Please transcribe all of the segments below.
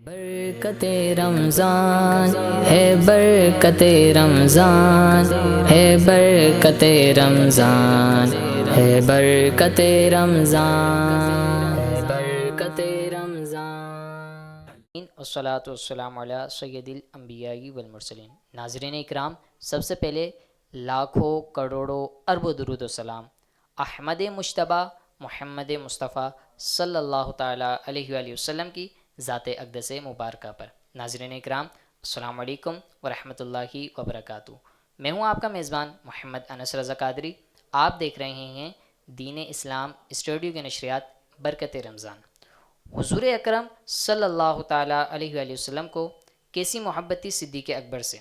برکت رمضان ہے، برکت رمضان ہے، برکت رمضان ہے، برکت رمضان، برکت رمضان۔ والصلاة والسلام علی سید الانبیاء والمرسلین۔ ناظرین اکرام، سب سے پہلے لاکھوں کروڑوں اربوں درود و سلام احمد مجتبیٰ محمد مصطفیٰ صلی اللہ تعالیٰ علیہ وآلہ وسلم کی ذات اقدس مبارکہ پر۔ ناظرین اکرام، السلام علیکم ورحمۃ اللہ وبرکاتہ۔ میں ہوں آپ کا میزبان محمد انس رضا قادری۔ آپ دیکھ رہے ہیں دین اسلام اسٹوڈیو کے نشریات برکت رمضان۔ حضور اکرم صلی اللہ تعالیٰ علیہ وآلہ وسلم کو کیسی محبت تھی صدیق اکبر سے؟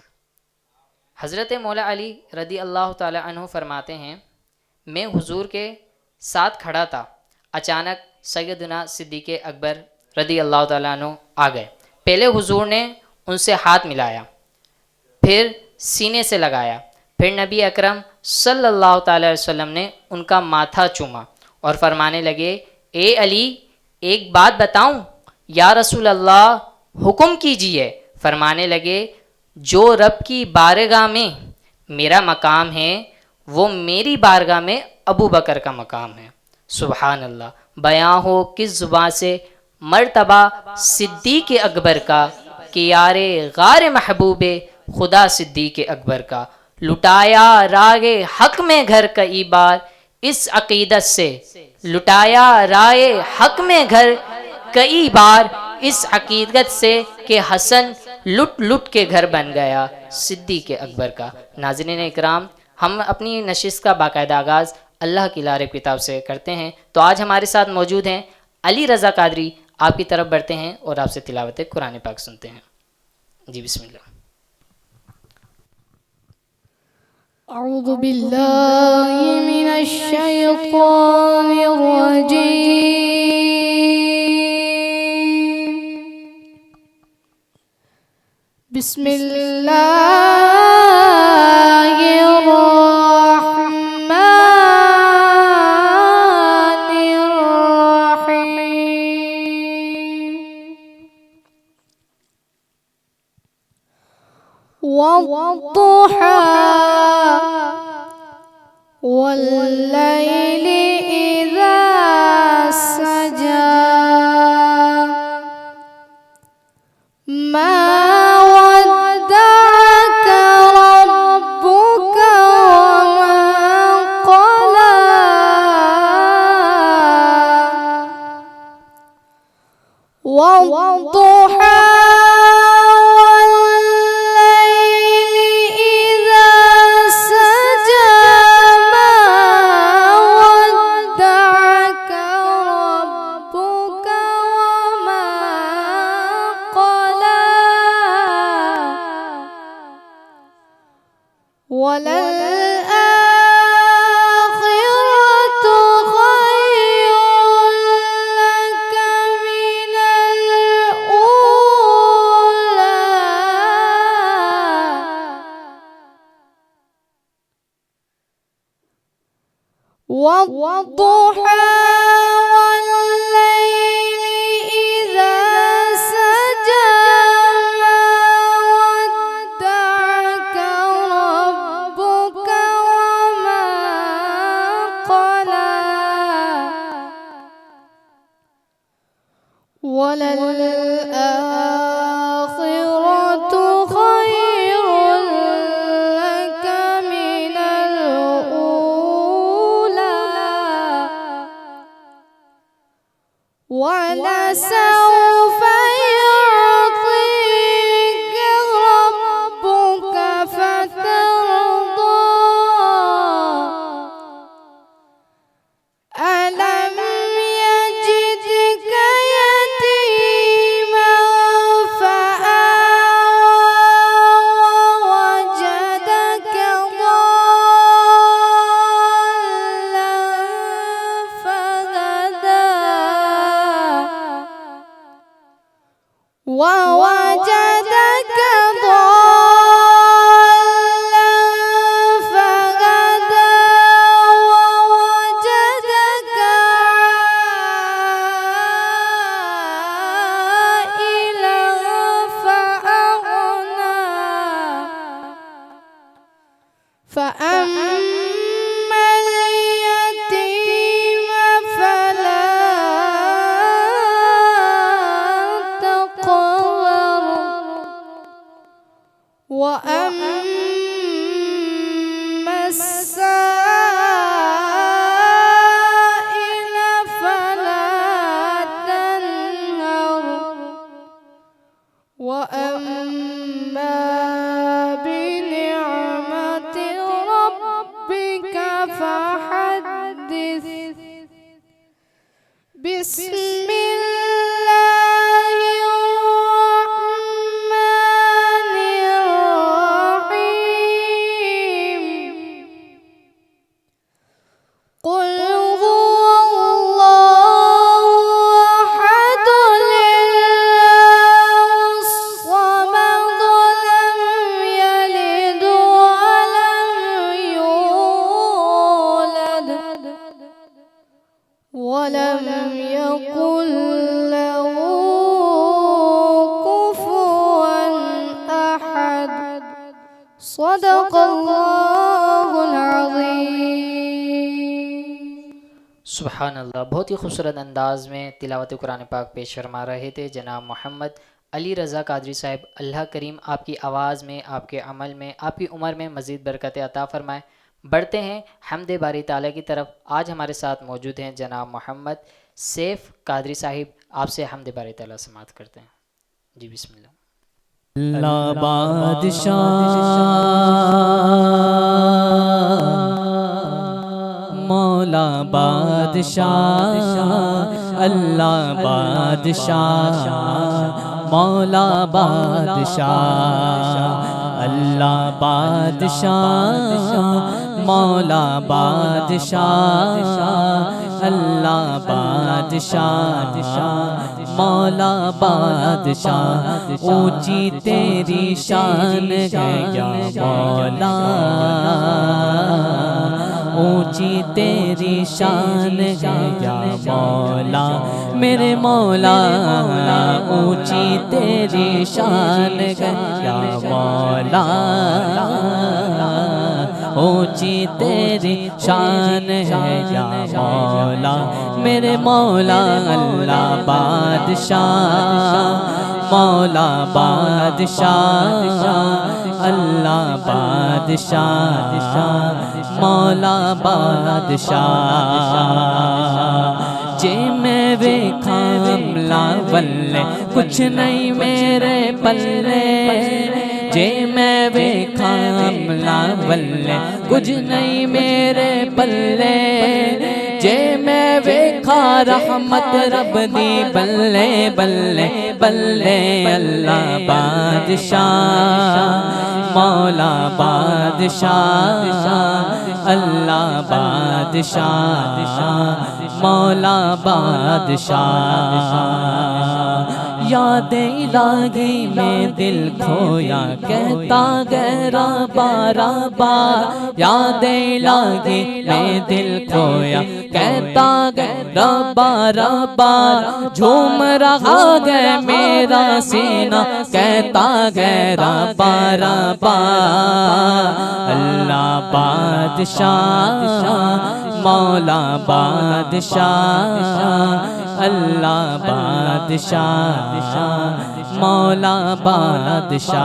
حضرت مولا علی رضی اللہ تعالیٰ عنہ فرماتے ہیں، میں حضور کے ساتھ کھڑا تھا، اچانک سیدنا صدیق اکبر رضی اللہ تعالیٰ عنہ آ گئے۔ پہلے حضور نے ان سے ہاتھ ملایا، پھر سینے سے لگایا، پھر نبی اکرم صلی اللہ تعالیٰ علیہ وسلم نے ان کا ماتھا چوما اور فرمانے لگے، اے علی ایک بات بتاؤں؟ یا رسول اللہ حکم کیجئے۔ فرمانے لگے، جو رب کی بارگاہ میں میرا مقام ہے وہ میری بارگاہ میں ابو بکر کا مقام ہے۔ سبحان اللہ، بیاں ہو کس زباں سے مرتبہ صدیق اکبر کا، کہ یار غار محبوب خدا صدیق اکبر کا، لٹایا رائے حق میں گھر کئی بار اس عقیدت سے، لٹایا رائے حق میں گھر کئی بار اس عقیدت سے، کہ حسن لٹ لٹ کے گھر بن گیا صدیق اکبر کا۔ ناظرین اکرام، ہم اپنی نشست کا باقاعدہ آغاز اللہ کی لارب کتاب سے کرتے ہیں، تو آج ہمارے ساتھ موجود ہیں علی رضا قادری۔ آپ کی طرف بڑھتے ہیں اور آپ سے تلاوت قرآن پاک سنتے ہیں۔ جی بسم اللہ۔ اعوذ باللہ من الشیطان الرجیم، بسم اللہ الرحمن الرحیم۔ والضحى والليل إذا سجى ما ودعك ربك وما قلى والضحى وَلَلْآخِرَةُ خَيْرٌ لَكَ مِنَ الْأُولَى وَالضُّحَى وَاللَّيْلِ إِذَا سَجَى مَا وَدَّعَكَ رَبُّكَ وَمَا قَلَى وَلَلْآخِرَةُ خَيْرٌ لَكَ مِنَ الْأُولَى وَلَسَوْفَ يُعْطِيكَ رَبُّكَ فَتَرْضَىٰ أَلَمْ يَجِدْكَ يَتِيمًا فَآوَىٰ وَوَجَدَكَ ضَالًّا فَهَدَىٰ وَوَجَدَكَ ضَالًّا فَهَدَىٰ وَوَجَدَكَ عَائِلًا وأما السائل فلا تنهر وأما بنعمة ربك فحدث بسم الله الرحمن الرحيم قل هو الله أحد الله الصمد لم يلد ولم يكن له كفوا أحد صدق الله العظيم. سبحان اللہ. بہت ہی خوبصورت انداز میں تلاوت قرآن پاک پیش فرما رہے تھے جناب محمد علی رضا قادری صاحب. اللہ کریم آپ کی آواز میں، آپ کے عمل میں، آپ کی عمر میں مزید برکت عطا فرمائے. بڑھتے ہیں حمد باری تعالیٰ کی طرف. آج ہمارے ساتھ موجود ہیں جناب محمد سیف قادری صاحب. آپ سے حمد باری تعالیٰ سماعت کرتے ہیں. جی بسم اللہ. اللہ بادشاہ مولا بادشاہ، اللہ بادشاہ مولا بادشاہ، اللہ بادشاہ مولا بادشاہ، اللہ بادشاہ مولا بادشاہ. اونچی تیری شان ہے یا مولا، اونچی تیری شان ہے یا مولا میرے مولا، اونچی تیری شان ہے یا مولا، اونچی تیری شان ہے یا مولا میرے مولا. اللہ بادشاہ مولا بادشاہ، اللہ بادشاہ مولا بادشاہ. جے میں ویکھا حملہ ولے کچھ نہیں میرے پلے، جے میں ویکھا حملہ ولے کچھ نہیں میرے پلے، جے میں ویکھا رحمت رب دی بلے بلے بلے. اللہ بادشاہ مولا بادشاہ، اللہ بادشاہ مولا بادشاہ. یاد الہی میں دل کھویا کہتا گہرا بارا بار، یاد الہی میں دل کھویا کہتا گہرا بارا بار. جھوم رہا ہے میرا سینہ کہتا گہرا بارا بار. اللہ بادشاہ مولا بادشاہ، اللہ بادشاہ مولا بادشاہ.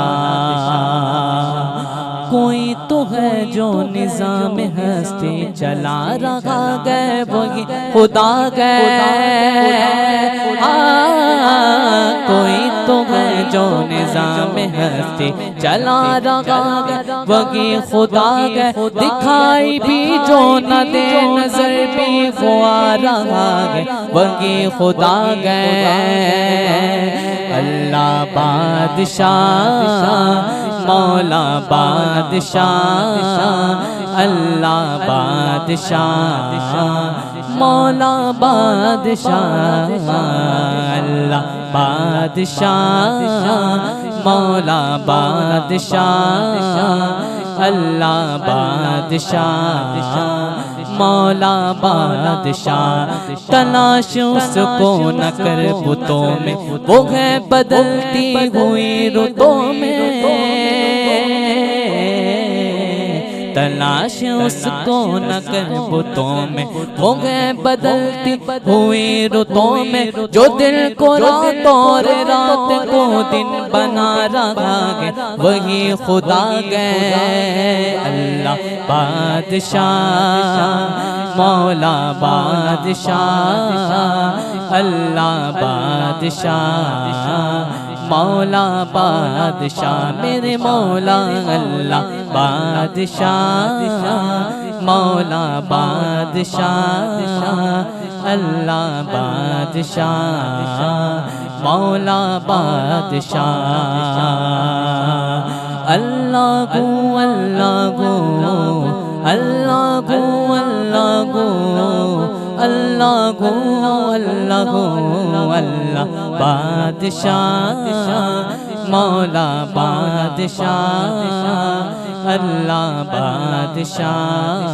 کوئی تو ہے جو نظام ہستی چلا رہا گئے وہی خدا گئے. کوئی تو ہے جو نظام ہستی چلا رہا گئے وہی خدا گئے. دکھائی بھی جو نہ دے نظر بھی وہ آ رہا گئے وہی خدا گئے. اللہ بادشاہ مولا بادشاہ، اللہ بادشاہ مولا بادشاہ، اللہ بادشاہ مولا بادشاہ، اللہ بادشاہ مولا بادشاہ. تلاش اس کو نہ کر بتوں میں، وہ ہے بدلتی ہوئی رتوں میں. تلاش اس کو نہ کر بتوں میں، وہ گئے بدلتی ہوئی رتوں میں، جو دل کو رات اور رات کو دن بنا رہا ہے وہی خدا گئے۔ اللہ بادشاہ مولا بادشاہ، اللہ بادشاہ مولا بادشاہ، میرے مولا اللہ بادشاہ مولا بادشاہ، اللہ بادشاہ مولا بادشاہ، اللہ گو اللہ گو اللہ گو اللہ گو اللہ گو اللہ گو اللہ بادشاہ مولا بادشاہ، اللہ بادشاہ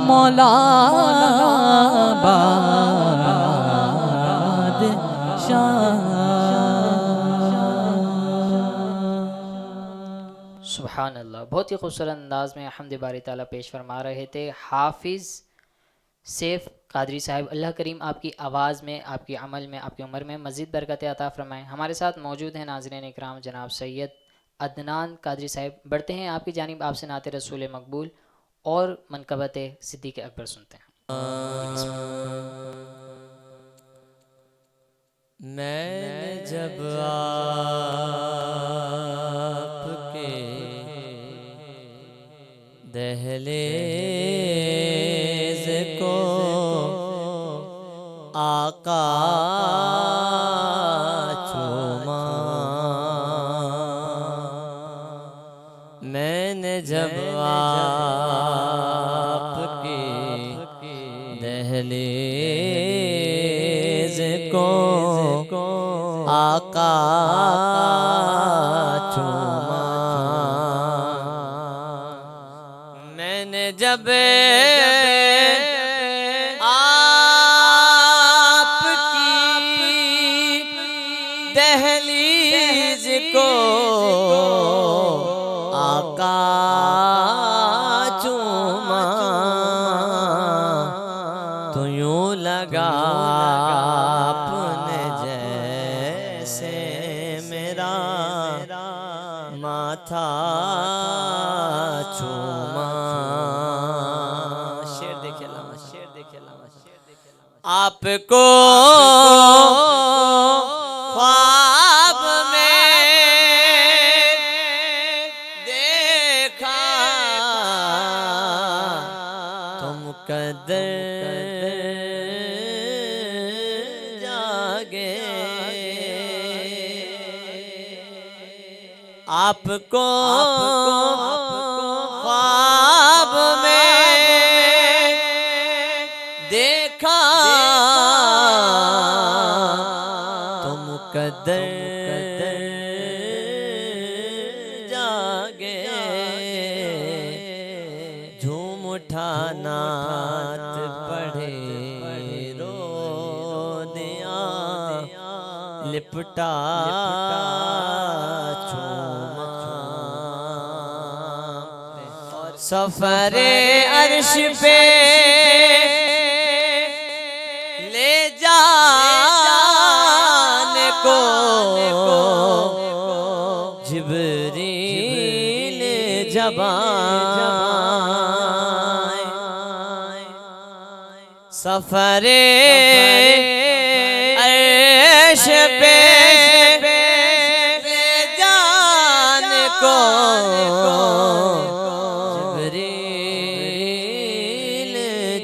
مولا سبحان اللہ، بہت ہی خوبصورت انداز میں حمد باری تعالیٰ پیش فرما رہے تھے حافظ سیف قادری صاحب۔ اللہ کریم آپ کی آواز میں، آپ کی عمل میں، آپ کی عمر میں مزید برکت عطا فرمائیں۔ ہمارے ساتھ موجود ہیں ناظرین اکرام جناب سید عدنان قادری صاحب۔ بڑھتے ہیں آپ کی جانب، آپ سے نعت رسول مقبول اور منقبت صدیق اکبر سنتے ہیں۔ میں جب آپ کے دہلیز کو آقا چوما، میں نے جب آپ کی دہلیز کو آقا چوما، میں نے جب آپ کی دہلیز کو آقا چوما، تو یوں لگا اپنے جیسے میرا ماتھا چوما۔ شعر دیکھے علامہ، شعر دیکھے علامہ، آپ کو خواب میں دیکھا تو مقدر جاگے، آپ کو خواب میں دیکھا تو مقدر جاگے، جھوم اٹھا نعت پڑھے رو دیا، لپٹا چوما، سفر عرش پہ لے جانے کو جبریل جب آئے، سفر عرش پہ لے جانے کو جبریل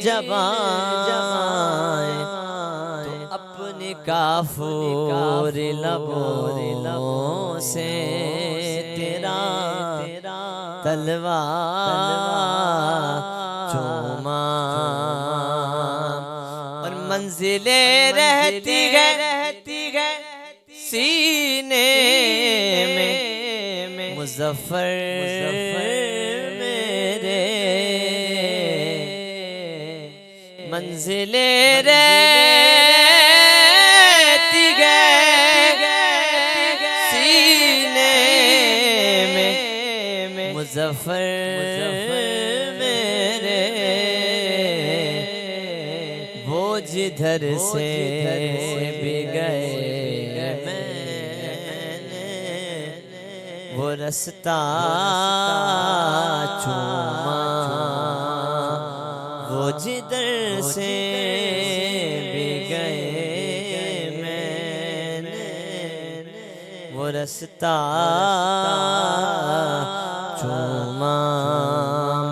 جب آئے، تو اپنی کافور لبوں سے تیرا تلوار چوما، اور منزلیں رہتی ہے سینے میں مظفر میرے، منزلیں رہتی ہے سینے میں مظفر میرے وہ جدھر سے بھی گئے وہ رستہ چوما وہ جدھر سے بھی گئے میں نے وہ رستہ چوما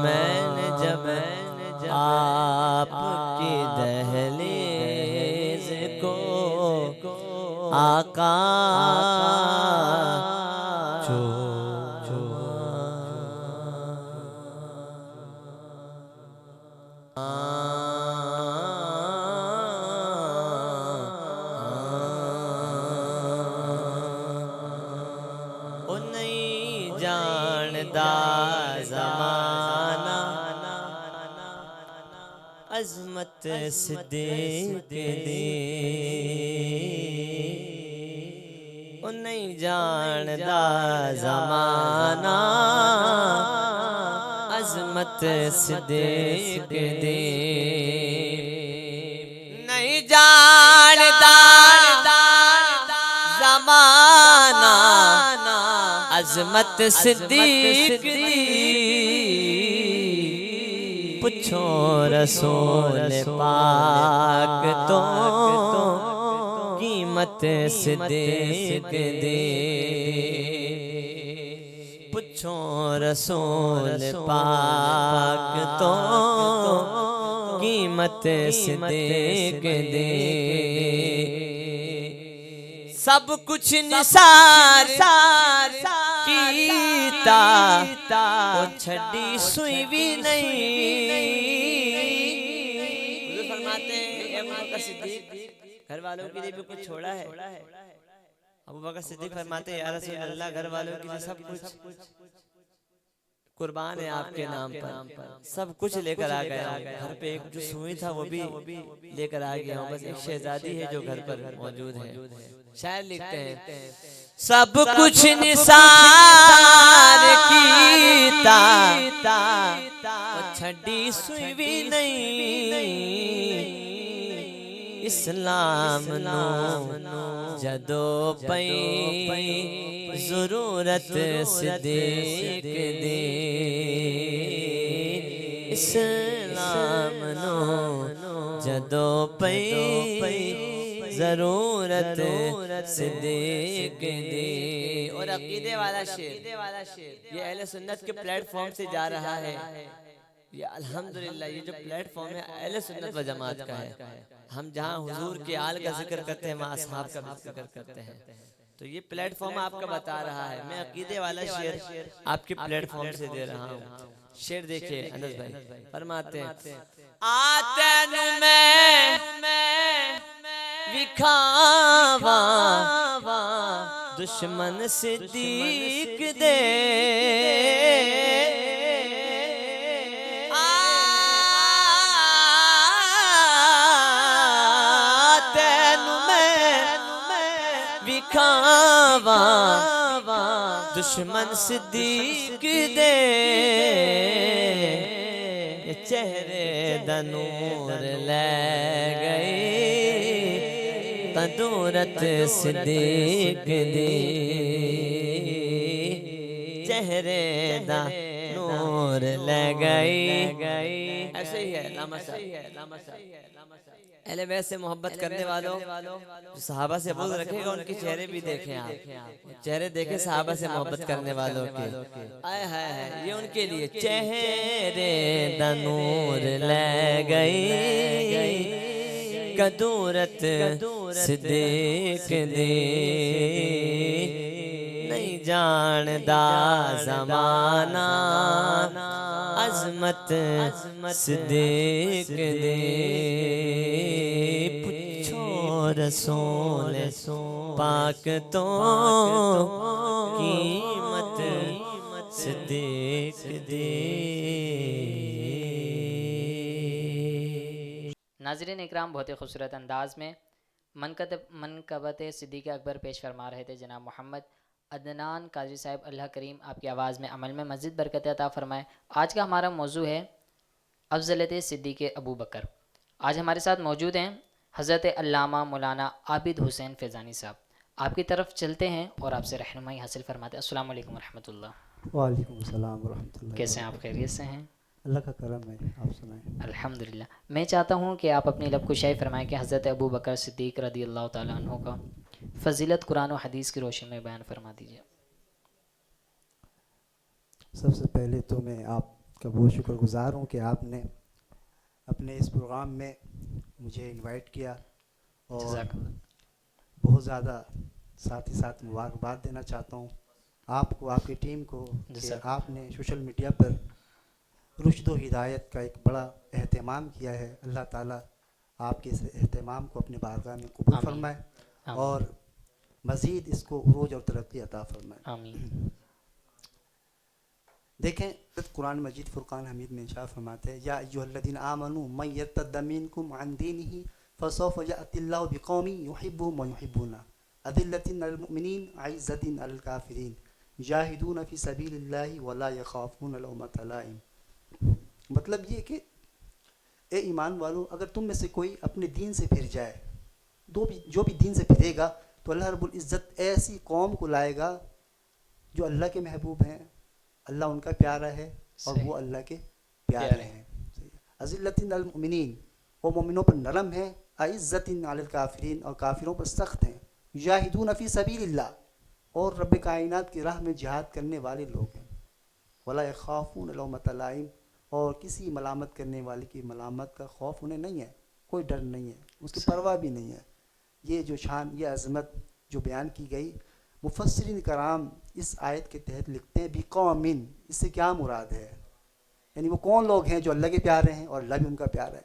میں نے جب آپ کی دہلیز کو آقا عظمت صدیق دی او نہیں جاندا زمانہ عظمت صدیق دی نہیں جاندا زمانہ عظمت صدیق دی پوچھو رسول پاک تو قیمت صدیق دی پوچھو رسول پاک تو قیمت صدیق دی سب کچھ نثار کیتا وہ چھڑی سوئی بھی نہیں حضور فرماتے ہیں اے ابو بکر صدیق گھر والوں کے لیے بھی کچھ چھوڑا ہے ابو بکر صدیق فرماتے ہیں یا رسول اللہ گھر والوں کے لیے سب کچھ قربان ہے آپ کے نام پر سب کچھ لے کر آ گیا گھر پہ ایک جو سوئی تھا وہ بھی لے کر آ گیا بس ایک شہزادی ہے جو گھر پر موجود ہے شاعر لکھتے ہیں سب کچھ نثار کیتا چھڑی سوئی بھی نہیں اسلام نو جدو پئی ضرورت صدیق دی اسلام نو جدو پئی ضرورت صدیق دی اور عقیدے والا شعر یہ اہل سنت کے پلیٹ فارم سے جا رہا ہے یہ الحمدللہ یہ جو پلیٹ فارم ہے اہل سنت و جماعت کا ہے ہم جہاں حضور کے آل کا ذکر کرتے ہیں وہاں اصحاب کا بھی ذکر کرتے ہیں تو یہ پلیٹ فارم آپ کا بتا رہا ہے میں عقیدے والا شعر آپ کے پلیٹ فارم سے دے رہا ہوں شعر دیکھیں انس بھائی فرماتے ہیں آتے میں وکھاوا دشمن صدیق دے دشمن صدیق دے چہرے دا نور لے گئی قدورت صدیق دی چہرے دا نور لے گئی ایسے ہی ہے اہل بیت سے محبت کرنے والوں جو صحابہ سے بغض رکھے گا ان کے چہرے بھی دیکھیں آپ چہرے دیکھیں صحابہ سے محبت کرنے والوں کے آئے ہائے یہ ان کے لیے چہرے دا نور لے گئی قدورت صدیق دی نہیں جاندا زمانہ عظمت صدیق دی پوچھو رسول پاک تو قیمت صدیق دی ناظرین اکرام بہت ہی خوبصورت انداز میں منقبت صدیق اکبر پیش فرما رہے تھے جناب محمد عدنان قادری صاحب، اللہ کریم آپ کی آواز میں عمل میں مزید برکت عطا فرمائے۔ آج کا ہمارا موضوع ہے افضلیت صدیق ابو بکر۔ آج ہمارے ساتھ موجود ہیں حضرت علامہ مولانا عابد حسین فیضانی صاحب۔ آپ کی طرف چلتے ہیں اور آپ سے رہنمائی حاصل فرماتے ہیں۔ السلام علیکم ورحمۃ اللہ۔ وعلیکم السلام ورحمۃ اللہ۔ کیسے ہیں آپ؟ خیریت سے ہیں؟ اللہ کا کرم ہے، آپ سنائیں۔ الحمدللہ۔ میں چاہتا ہوں کہ آپ اپنی لب کشائی فرمائیں کہ حضرت ابو بکر صدیق رضی اللہ تعالیٰ عنہ کا فضیلت قرآن و حدیث کی روشنی میں بیان فرما دیجیے۔ سب سے پہلے تو میں آپ کا بہت شکر گزار ہوں کہ آپ نے اپنے اس پروگرام میں مجھے انوائٹ کیا، اور جزاک اللہ۔ بہت زیادہ ساتھ ہی ساتھ مبارکباد دینا چاہتا ہوں آپ کو، آپ کی ٹیم کو، کہ جزاک آپ نے سوشل میڈیا پر رشد و ہدایت کا ایک بڑا اہتمام کیا ہے۔ اللہ تعالیٰ آپ کے اس اہتمام کو اپنے بارگاہ میں قبول آمین۔ فرمائے آمین۔ اور مزید اس کو عروج اور ترقی عطا فرمائے۔ آمین۔ دیکھیں، قرآن مجید فرقان حمید میں ارشاد فرماتے ہیں، یا ایھا الذین آمنوا من یرتد منکم عن دینہ فسوف یأتی اللہ بقوم یحبهم ویحبونہ اذلۃ علی المؤمنین اعزۃ علی الکافرین یجاہدون فی سبیل اللہ ولا یخافون لومۃ لائم۔ مطلب یہ کہ اے ایمان والو، اگر تم میں سے کوئی اپنے دین سے پھر جائے، جو بھی دین سے پھرے گا تو اللہ رب العزت ایسی قوم کو لائے گا جو اللہ کے محبوب ہیں، اللہ ان کا پیارا ہے اور وہ اللہ کے پیارے ہیں۔ اذلۃ علی المؤمنین، وہ مومنوں پر نرم ہیں، اعزۃ علی الکافرین، اور کافروں پر سخت ہیں، یجاہدون فی سبیل اللہ، اور رب کائنات کی راہ میں جہاد کرنے والے لوگ ہیں، ولا یخافون لومۃ لائم، اور کسی ملامت کرنے والے کی ملامت کا خوف انہیں نہیں ہے، کوئی ڈر نہیں ہے، اس کی پرواہ بھی نہیں ہے۔ یہ جو شان، یہ عظمت جو بیان کی گئی، مفسرین کرام اس آیت کے تحت لکھتے ہیں بقومن، اس سے کیا مراد ہے، یعنی وہ کون لوگ ہیں جو اللہ کے پیارے ہیں اور اللہ بھی ان کا پیارا ہے۔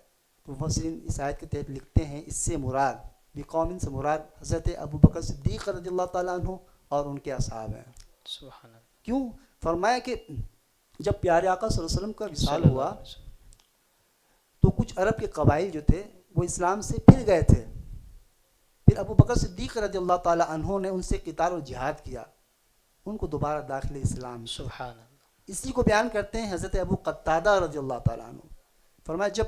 تو مفسرین اس آیت کے تحت لکھتے ہیں اس سے مراد، بقومن سے مراد حضرت ابو بکر صدیق رضی اللہ تعالیٰ عنہ اور ان کے اصحاب ہیں۔ سبحان اللہ۔ کیوں؟ فرمایا کہ جب پیارے آقا صلی اللہ علیہ وسلم کا وصال ہوا تو کچھ عرب کے قبائل جو تھے وہ اسلام سے پھر گئے تھے، پھر ابو بکر صدیق رضی اللہ تعالیٰ عنہ نے ان سے قتال و جہاد کیا، ان کو دوبارہ داخل اسلام کیا۔ سبحان اللہ۔ اسی کو بیان کرتے ہیں حضرت ابو قتادہ رضی اللہ تعالیٰ عنہ۔ فرمایا جب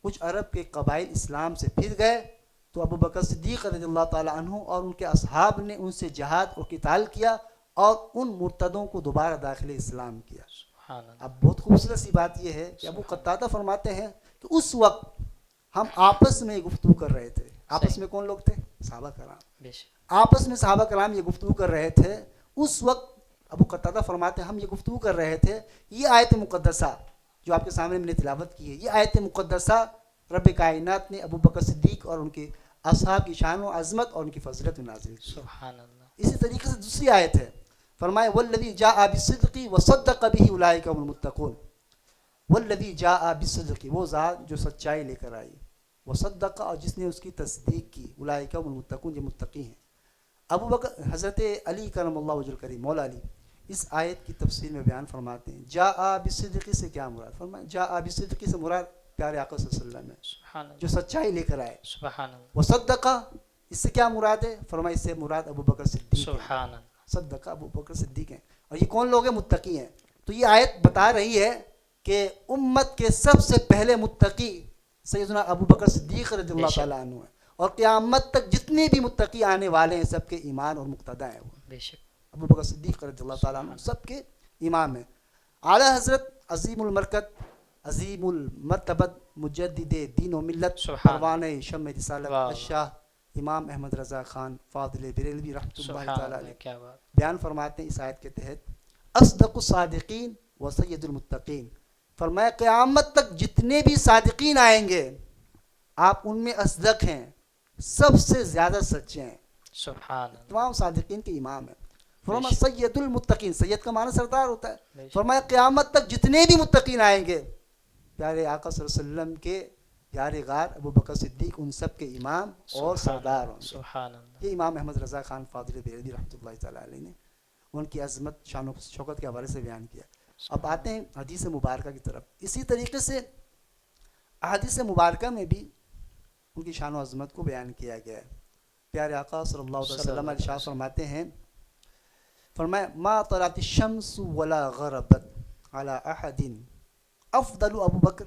کچھ عرب کے قبائل اسلام سے پھر گئے تو ابو بکر صدیق رضی اللہ تعالیٰ عنہ اور ان کے اصحاب نے ان سے جہاد اور قتال کیا اور ان مرتدوں کو دوبارہ داخل اسلام کیا۔ سبحان اللہ۔ اب بہت خوبصورت سی بات یہ ہے کہ ابو قتادہ فرماتے ہیں کہ اس وقت ہم آپس میں گفتگو کر رہے تھے۔ آپس میں کون لوگ تھے؟ صحابہ کرام۔ بے شک۔ آپس میں صحابہ کرام یہ گفتگو کر رہے تھے، اس وقت ابو قتادہ فرماتے ہیں ہم یہ گفتگو کر رہے تھے، یہ آیت مقدسہ جو آپ کے سامنے میں نے تلاوت کی ہے، یہ آیت مقدسہ رب کائنات نے ابو بکر صدیق اور ان کے اصحاب کی شان و عظمت اور ان کی فضیلت میں نازل کی۔ سبحان اللہ۔ اسی طریقے سے دوسری آیت ہے، فرمایا والذی جاء بالصدق وصدق به اولئک هم المتقون۔ والذی جاء بالصدق، وہ ذات جو سچائی لے کر آئی، وصدق، اور جس نے اس کی تصدیق کی، اولئک هم المتقون، یہ متقی ہیں۔ ابو بکر حضرت علی کرم اللہ وجہ الکریم، مولا علی، اس آیت کی تفسیر میں بیان فرماتے ہیں جاء بالصدق سے کیا مراد؟ فرمایا جاء بالصدق سے مراد پیارے آقا صلی اللہ علیہ وسلم ہے سبحان اللہ۔ جو سچائی لے کر آئے۔ سبحان اللہ۔ وصدق، اس سے کیا مراد ہے؟ فرمایا اس سے مراد ابو بکر صدیق ہے۔ سبحان اللہ۔ صدق، ابو بکر صدیق ہیں، اور یہ کون لوگ ہیں؟ متقی ہیں۔ تو یہ آیت بتا رہی ہے کہ امت کے سب سے پہلے متقی سیدنا ابو بکر صدیق رضی اللہ تعالیٰ عنہ ہیں، اور قیامت تک جتنے بھی متقی آنے والے ہیں سب کے ایمان اور مقتدا ہیں وہ۔ بے شک۔ ابو بکر صدیق رضی اللہ تعالیٰ عنہ سب کے امام ہیں۔ اعلیٰ حضرت عظیم المرکت، عظیم المرتبت، مجدد دین و ملت، پروانۂ شمع رسالت، الشاہ امام احمد رضا خان فاضل بریلوی رحمۃ اللہ تعالیٰ علیہ کیا بات۔ بیان فرماتے ہیں اس آیت کے تحت اصدق الصادقین و سید المتقین۔ فرمایا قیامت تک جتنے بھی صادقین آئیں گے آپ ان میں اصدق ہیں، سب سے زیادہ سچے ہیں، سبحان اللہ۔ تمام صادقین کے امام ہیں۔ فرمایا سید المتقین، سید کا معنی سردار ہوتا ہے۔ فرمایا قیامت تک جتنے بھی متقین آئیں گے پیارے آقا صلی اللہ علیہ وسلم کے پیارے غار ابو بکر صدیق ان سب کے امام اور سردار ہوں گے۔ سبحان اللہ۔ یہ امام احمد رضا خان فاضل بریلوی رحمۃ اللہ تعالیٰ علیہ نے ان کی عظمت، شان و شوکت کے حوالے سے بیان کیا۔ اب آتے ہیں حدیث مبارکہ کی طرف۔ اسی طریقے سے احادیث مبارکہ میں بھی ان کی شان و عظمت کو بیان کیا گیا ہے۔ پیارے آقا صلی اللہ علیہ وسلم ارشاد فرماتے ہیں فرمایا ما طلعت الشمس ولا غربت على احد افضل ابو بکر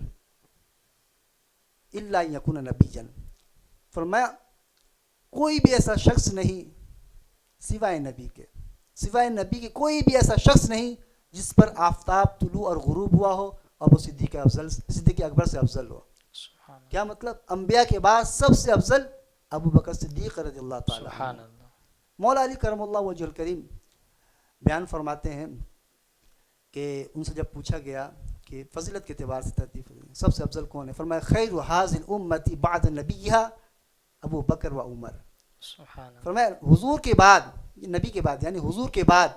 الا ان يكون نبيا. فرمایا کوئی بھی ایسا شخص نہیں سوائے نبی کے، سوائے نبی کے کوئی بھی ایسا شخص نہیں جس پر آفتاب طلوع اور غروب ہوا ہو اور وہ صدیق اکبر سے افضل ہو. کیا مطلب؟ انبیاء کے بعد سب سے افضل ابو بکر صدیق رضی اللہ تعالیٰ عنہ. مولا علی کرم اللہ وجہ الکریم بیان فرماتے ہیں کہ ان سے جب پوچھا گیا کہ فضیلت کے اعتبار سے ترتیب سب سے افضل کون ہے، فرمایا خیر حاضر امتی بعد نبیہا ابو بکر و عمر. فرمایا حضور کے بعد، نبی کے بعد یعنی حضور کے بعد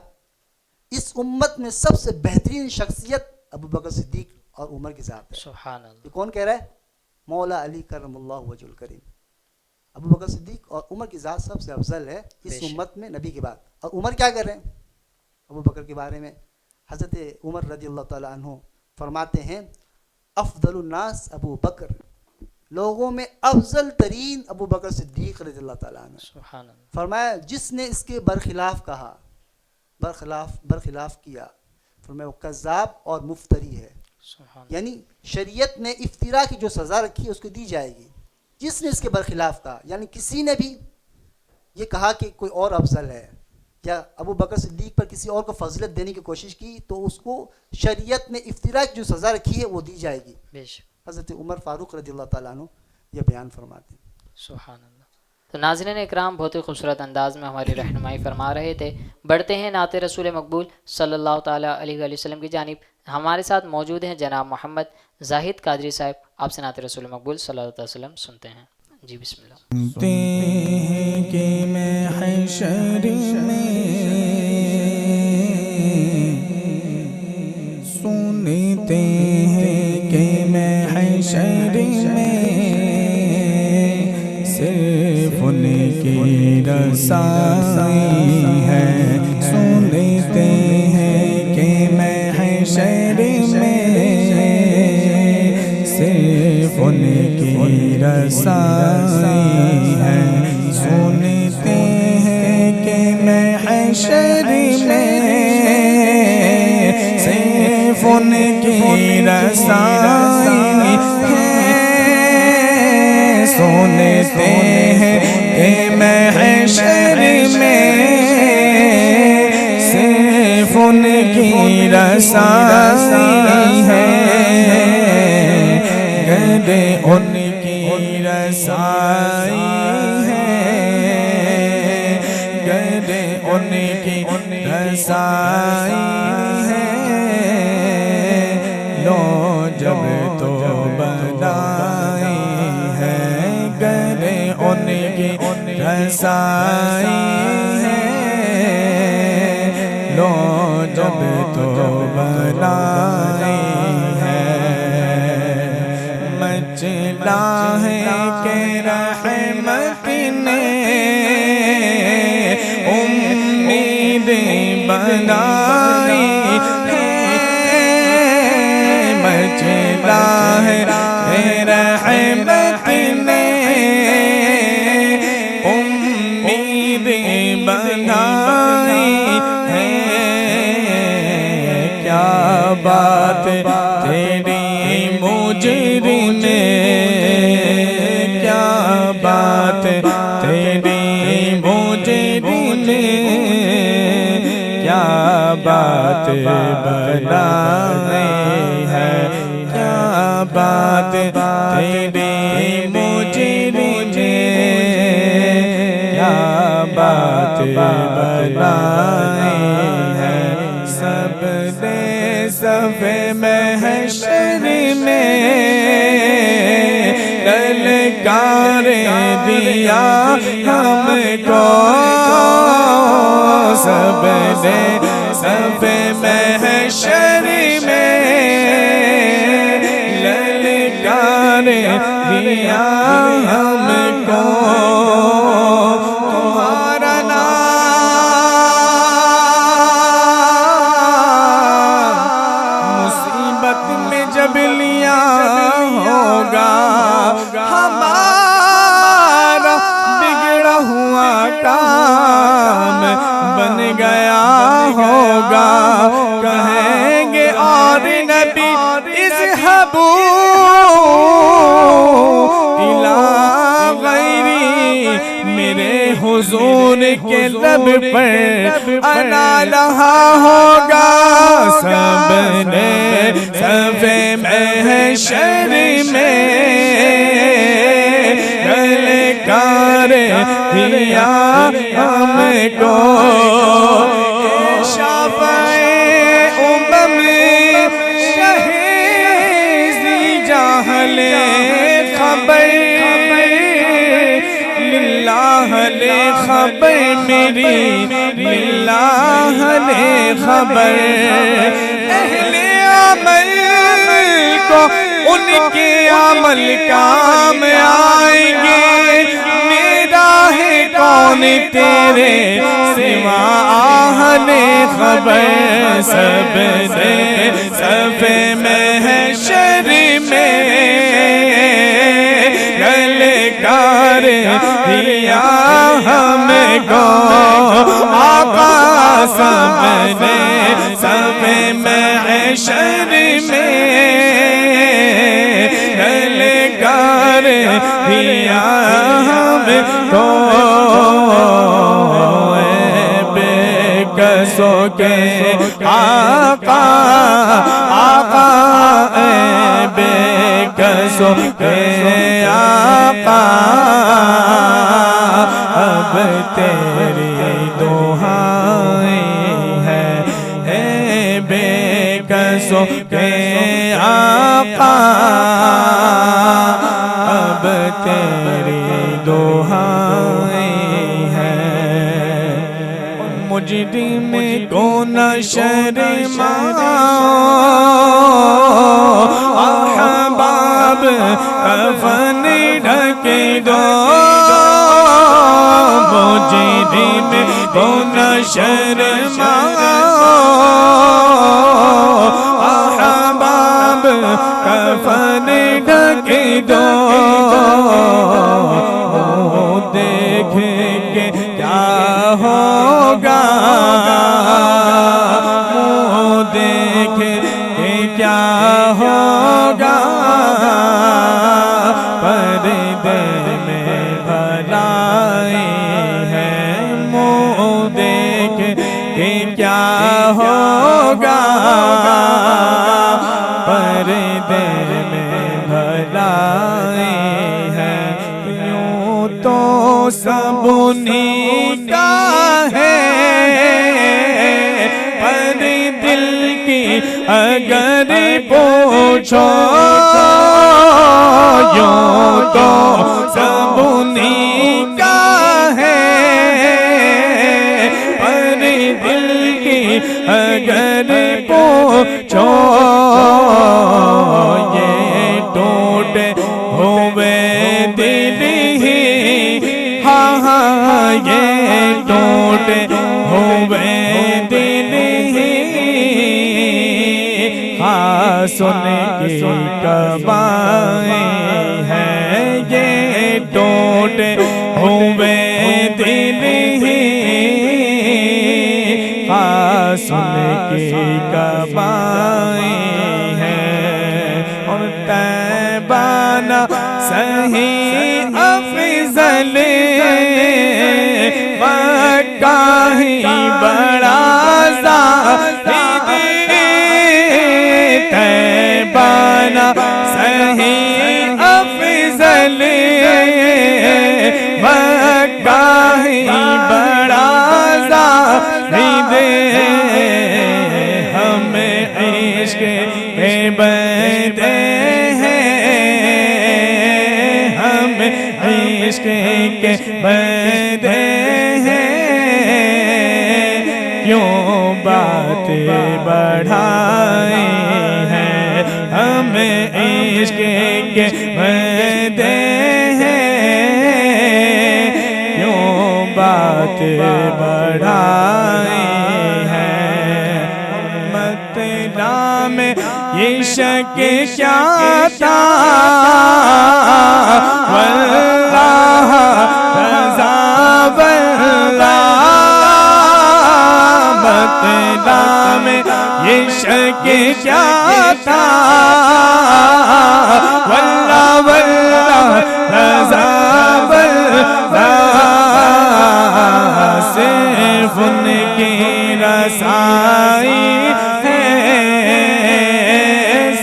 اس امت میں سب سے بہترین شخصیت ابو بکر صدیق اور عمر کی ذات ہے. سبحان اللہ. یہ کون کہہ رہا ہے؟ مولا علی کرم اللہ وجہ الکریم. ابو بکر صدیق اور عمر کی ذات سب سے افضل ہے اس امت میں نبی کے بعد. اور عمر کیا کر رہے ہیں ابو بکر کے بارے میں؟ حضرت عمر رضی اللہ تعالیٰ عنہ فرماتے ہیں افضل الناس ابو بکر، لوگوں میں افضل ترین ابو بکر صدیق رضی اللہ تعالیٰ عنہ. سبحان اللہ. فرمایا جس نے اس کے برخلاف کہا، برخلاف کیا، فرمایا وہ کذاب اور مفتری ہے. یعنی شریعت نے افترا کی جو سزا رکھی ہے اس کو دی جائے گی. جس نے اس کے برخلاف کہا، یعنی کسی نے بھی یہ کہا کہ کوئی اور افضل ہے یا ابو بکر صدیق پر کسی اور کو فضیلت دینے کی کوشش کی تو اس کو شریعت نے افترا کی جو سزا رکھی ہے وہ دی جائے گی. حضرت عمر فاروق رضی اللہ تعالیٰ عنہ یہ بیان فرماتے ہیں. سبحان اللہ. تو ناظرین اکرام بہت ہی خوبصورت انداز میں ہماری رہنمائی فرما رہے تھے. بڑھتے ہیں نعت رسول مقبول صلی اللہ تعالیٰ علیہ وآلہ وسلم کی جانب. ہمارے ساتھ موجود ہیں جناب محمد زاہد قادری صاحب. آپ سے نعت رسول مقبول صلی اللہ علیہ وسلم سنتے ہیں. جی بسم اللہ. سنتے ہیں کہ میں حشر میں، سنتے ہیں کہ میں حشر میں صرف ان کی رسائی ہے. سنتے ہیں کہ میں حشر میں صرف ان کی رسائی ہے. سنتے ہیں کہ میں حشر میں صرف ان کی رسائی ہے. سنتے ہیں کہ میں حشر میں صرف ان کی رسائی ہے. گدے ان کی رسائی ہے، گدے ان کی رسائی ہے. لو جب تو بدائی ہے، گدے ان کی رسائی ہے. لو جب تو بدائی ہے. مچلا ہے کہ رحمت نے امید بنائی ہے. مچلا ہے کہ رحمت نے امید بنائی ہے. کیا بات تیری مجرم میں، کیا بات تیری مجرم میں، کیا بات بنائی ہے. کیا بات تیری مجرم میں، کیا بات بنائی ہے. سب نے صفِ محشر میں للکار دیا ہم کو. سب نے صفِ محشر میں للکار دیا ہم کو. تمہارا مصیبت میں جب لیا ہوگا، ہمارا بگڑا ہوا کام بن گیا ہوگا کہیں گے اور نبی اذهبوا الی غیری میرے حضور کے لب پر انا لہا ہوگا سب نے صف محشر میں گلکار دیا ہم کو شافع امم شہیزی جاہل خبر للہ لے خبر میری للہ لے خبر اہل عمل کو ان کے عمل کام آئیں گے میرا ہے کون تیرے سوا اہل خبر سب نے صف محشر میں گلکار دیا ہم کو آقا سب نے صف محشر میں گلکار دیا ہم کو بے کسوں کے آقا آقا بے کسوں کے آقا اب تیری دعائیں ہیں اے بے کسوں کے آقا اب تیری دعائیں ہیں مجرم کو نہ شرماؤ احباب کفن ڈھک دو مجرم کو نہ شرماؤ احباب کفن ڈھک دو دیکھ کے کیا ہوگا دیکھ کے کیا ہوگا پردے میں بھلائی ہے منہ دیکھ کے کیا ہوگا پردے میں بھلائی ہے یوں تو سب انہی کا ہے پر دل کی اگر پوچھو یوں تو سب انہی کا ہے پر دل کی اگر پوچھو یہ ٹوٹے ہوئے دل ہی ہاں یہ ٹوٹے ہوئے دل ہی ہاں سن کی کبائیں ہیں یہ ٹوٹے ہوئے دل ہی ہاں سن کی کبائیں ہیں اور تیبانہ صحیح افضل مکہ ہی بڑا زاہد تیبانہ صحیح افضل مکہ ہی بڑا زاہد ہمیں عشق میں بندے عشق کے بندے ہیں کیوں بات بڑھائے ہیں ہمیں عشق کے بندے ہیں کیوں بات بڑھائے ہیں مطلع میں یہ شک کیا تھا واللہ رضا واللہ کہ کیا تھا واللہ واللہ رضا واللہ صرف ان کی رسائی ہے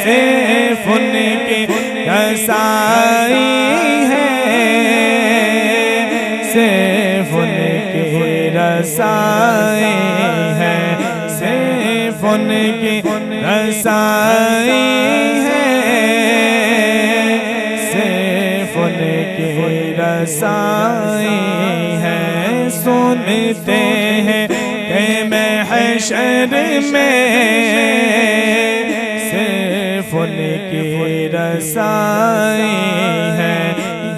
صرف ان کی رسائی ہے صرف ان کی رسائی ہے صرف ان کی رسائی ہے صرف ان کی رسائی ہے سنتے ہیں کہ محشر میں صرف ان کی رسائی ہے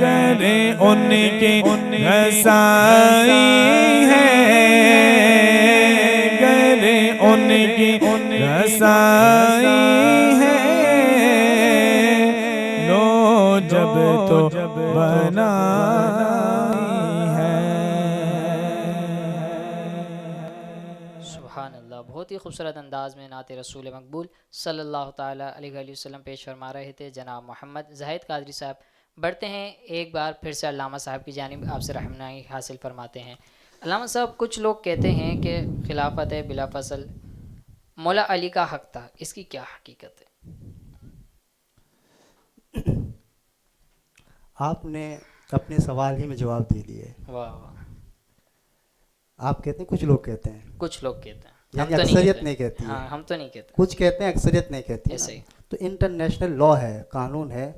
گر ان کی رسائی ہے گر ان کی رسائی ہے لو جب تو بنائی ہے. سبحان اللہ. بہت ہی خوبصورت انداز میں نعت رسول مقبول صلی اللہ تعالیٰ علیہ وآلہ وسلم پیش فرما رہے تھے جناب محمد زاہد قادری صاحب. بڑھتے ہیں ایک بار پھر سے علامہ صاحب کی جانب آپ سے رہنمائی حاصل فرماتے ہیں. علامہ صاحب کچھ لوگ کہتے ہیں کہ خلافت بلا فصل مولا علی کا حق تھا، اس کی کیا حقیقت ہے؟ آپ نے اپنے سوال ہی میں جواب دے دیے. واہ واہ. آپ کہتے ہیں کچھ لوگ کہتے ہیں، کچھ لوگ کہتے ہیں، ہم یعنی تو اکثریت نہیں نہیں کہتی ہے. ہاں ہم تو نہیں کہتے. کچھ کہتے ہیں اکثریت نہیں کہتی ہے ایسے ہی. تو انٹرنیشنل لا ہے، قانون ہے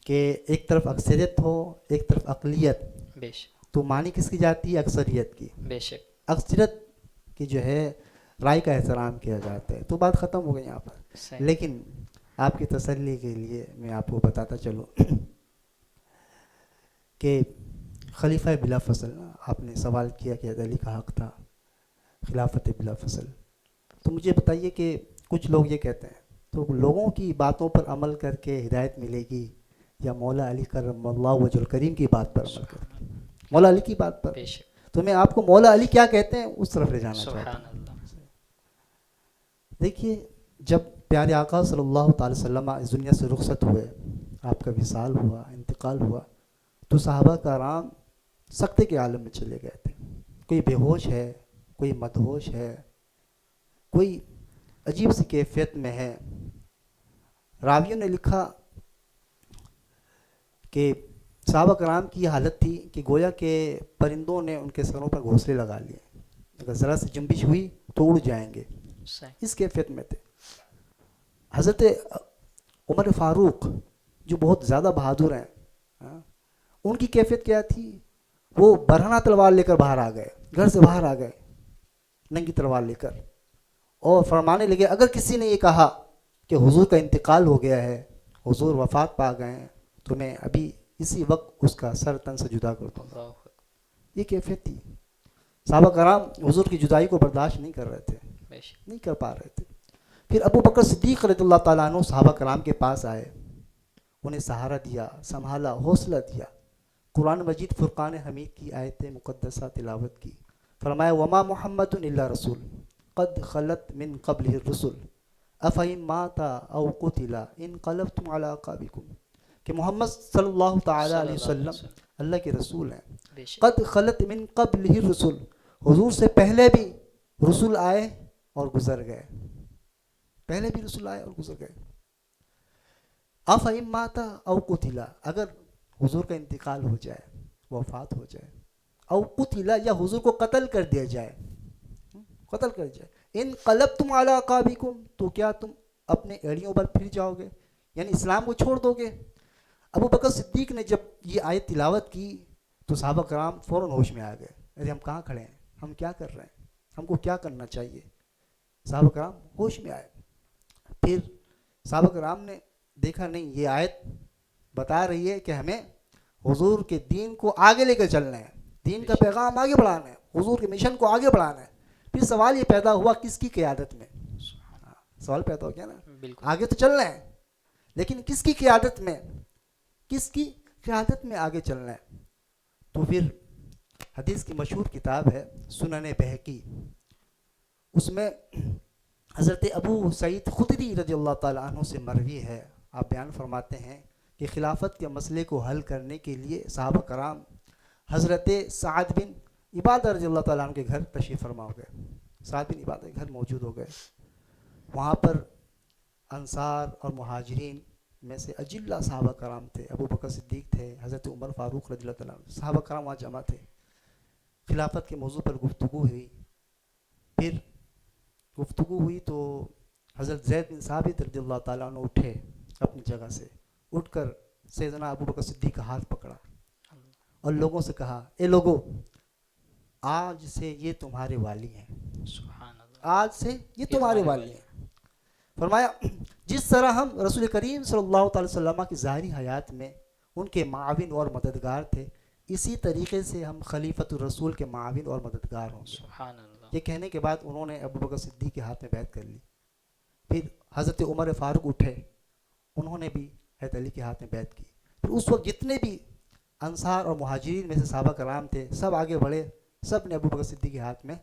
کہ ایک طرف اکثریت ہو ایک طرف اقلیت، بے شک تو معنی کس کی جاتی ہے؟ اکثریت کی. بے شک. اکثریت کی جو ہے رائے کا احترام کیا جاتا ہے. تو بات ختم ہو گئی یہاں پر. صحیح. لیکن آپ کی تسلی کے لیے میں آپ کو بتاتا چلوں کہ خلیفہ بلا فصل، آپ نے سوال کیا کہ علی کا حق تھا خلافت بلا فصل، تو مجھے بتائیے کہ کچھ لوگ یہ کہتے ہیں تو لوگوں کی باتوں پر عمل کر کے ہدایت ملے گی یا مولا علی کرم اللہ وجہ الکریم کی بات پر عمل کر کے؟ مولا علی کی بات پر. بے شک. تو میں آپ کو مولا علی کیا کہتے ہیں اس طرف لے جانا چاہتا ہوں. سبحان اللہ. دیکھیے جب پیارے آقا صلی اللہ تعالی وسلم اس دنیا سے رخصت ہوئے، آپ کا وصال ہوا، انتقال ہوا، تو صحابہ کرام سکتے کے عالم میں چلے گئے تھے. کوئی بے ہوش ہے، کوئی مدہوش ہے، کوئی عجیب سی کیفیت میں ہے. راویوں نے لکھا کہ صحابہ کرام کی یہ حالت تھی کہ گویا کہ پرندوں نے ان کے سروں پر گھونسلے لگا لیے، اگر ذرا سی جنبش ہوئی تو اڑ جائیں گے، اس کیفیت میں تھے. حضرت عمر فاروق جو بہت زیادہ بہادر ہیں، ان کی کیفیت کیا تھی؟ وہ برہنہ تلوار لے کر باہر آ گئے، گھر سے باہر آ گئے ننگی تلوار لے کر، اور فرمانے لگے اگر کسی نے یہ کہا کہ حضور کا انتقال ہو گیا ہے، حضور وفات پا گئے ہیں، تو میں ابھی اسی وقت اس کا سر تن سے جدا کر دوں گا. یہ کیفیت تھی. صحابہ کرام حضور کی جدائی کو برداشت نہیں کر رہے تھے، نہیں کر پا رہے تھے. پھر ابو بکر صدیق رضی اللہ تعالیٰ عنہ صحابہ کرام کے پاس آئے، انہیں سہارا دیا، سنبھالا، حوصلہ دیا. قرآن مجید فرقان حمید کی آیت مقدسہ تلاوت کی. فرمایا وما محمد الا رسول قد خلت من قبلہ الرسل افإن مات او قتل انقلبتم علی اعقابکم، کہ محمد صلی اللہ تعالی علیہ وسلم اللہ کے رسول ہیں. قد خلت من قبلہ الرسل، حضور سے پہلے بھی رسول آئے اور گزر گئے، پہلے بھی رسول آئے اور گزر گئے. افإن مات او قتل، اگر حضور کا انتقال ہو جائے، وفات ہو جائے، او قتل یا حضور کو قتل کر دیا جائے، قتل کر جائے، انقلبتم علی اعقابکم، تو کیا تم اپنے ایڑیوں پر پھر جاؤ گے، یعنی اسلام کو چھوڑ دو گے؟ ابو بکر صدیق نے جب یہ آیت تلاوت کی تو صحابہ کرام فوراً ہوش میں آ گئے. ارے ہم کہاں کھڑے ہیں، ہم کیا کر رہے ہیں، ہم کو کیا کرنا چاہیے؟ صحابہ کرام ہوش میں آئے. پھر صحابہ کرام نے دیکھا نہیں، یہ آیت بتا رہی ہے کہ ہمیں حضور کے دین کو آگے لے کر چلنا ہے، دین کا پیغام آگے بڑھانا ہے، حضور کے مشن کو آگے بڑھانا ہے. پھر سوال یہ پیدا ہوا کس کی قیادت میں؟ سوال پیدا ہو گیا نا. آگے تو چلنا ہے لیکن کس کی قیادت میں، کس کی قیادت میں آگے چلنا ہے؟ تو پھر حدیث کی مشہور کتاب ہے سنن بہقی، اس میں حضرت ابو سعید خدری رضی اللہ تعالیٰ عنہ سے مروی ہے، آپ بیان فرماتے ہیں کہ خلافت کے مسئلے کو حل کرنے کے لیے صحابہ کرام حضرت سعد بن عبادہ رضی اللہ تعالیٰ عنہ کے گھر تشریف فرما ہو گئے. سعد بن عبادہ کے گھر موجود ہو گئے. وہاں پر انصار اور مہاجرین میں سے اجلہ صحابہ کرام تھے. ابو بکر صدیق تھے، حضرت عمر فاروق رضی اللہ تعالیٰ عنہ، صحابہ کرام وہاں جمع تھے. خلافت کے موضوع پر گفتگو ہوئی. پھر گفتگو ہوئی تو حضرت زید بن ثابت رضی اللہ تعالیٰ عنہ اٹھے اپنی جگہ سے، اٹھ کر سیدنا ابو بکر صدیق کا ہاتھ پکڑا اور لوگوں سے کہا، اے لوگو، آج سے یہ تمہارے والی ہیں. سبحان اللہ. آج سے یہ تمہارے والی ہیں. فرمایا جس طرح ہم رسول کریم صلی اللہ تعالی وسلم کی ظاہری حیات میں ان کے معاون اور مددگار تھے، اسی طریقے سے ہم خلیفۃ الرسول کے معاون اور مددگار ہوں گے. سبحان اللہ. یہ کہنے کے بعد انہوں نے ابو بکر صدیق کے ہاتھ میں بیعت کر لی. پھر حضرت عمر فاروق اٹھے، انہوں نے بھی حضرت علی کے ہاتھ میں بیعت کی. پھر اس وقت جتنے بھی انصار اور مہاجرین میں سے صحابہ کرام تھے سب آگے بڑھے، سب نے ابو بکر صدیق کے ہاتھ میں